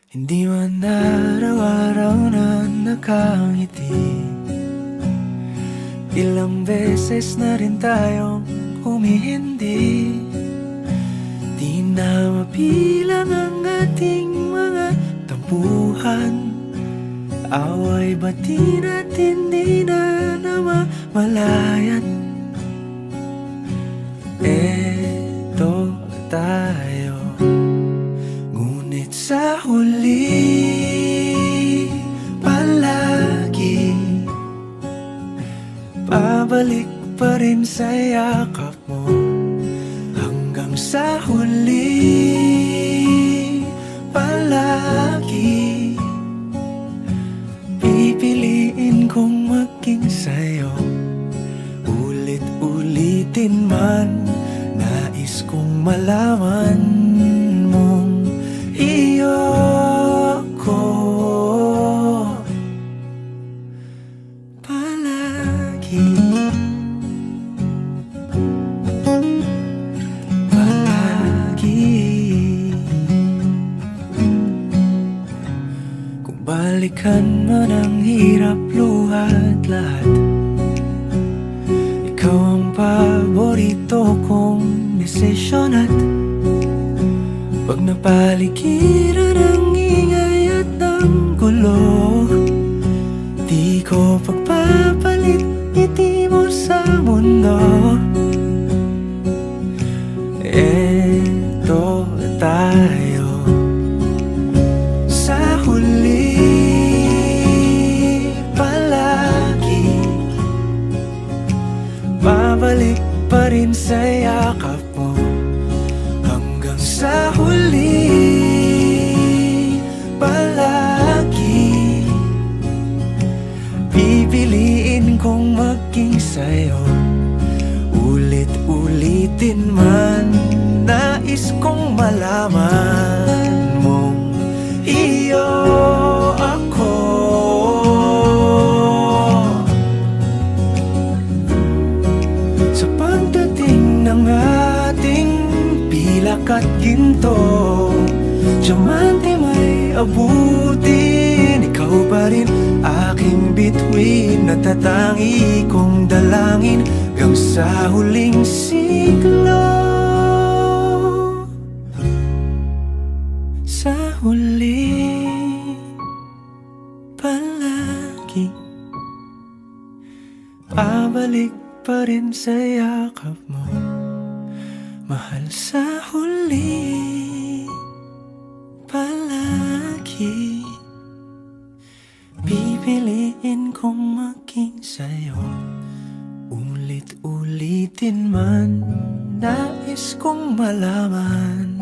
Hindi man araw-araw na nakangiti. Ilang beses na rin tayong humihindi. Di na mabilang ang ating mga tampuhan. Away bati natin di na namamalayat. Eto tayo, ngunit sa huli palagi pabalik pa rin sa yakap mo. Hanggang sa huli palagi pipiliin kong maging sa'yo. Ulit-ulitin man, nais kong malaman mong iyo ko palagi. Kung balikan man ang hirap, luhat lahat, ikaw ang paborito kong desisyon. At pag napaligiran ang ingay at ang gulo, di ko pagpapalit ngiti mo sa mundo. Eto tayo sa huli palagi, babalik pa rin sa yakap mo. Hanggang sa huli palagi pipiliin kong maging sa'yo. Ulit-ulitin man, nais kong malaman mong iyo ako. Sa pagdating ng ating pilak at ginto, diamante may abutin, ikaw pa rin aking bituin. Natatangi kong dalangin hanggang sa huling siglo. Sa huli palagi pabalik pa rin sa yakap mo, mahal. Sa huli palagi pipiliin kong maging sa'yo. Ulit-ulitin man, nais kong malaman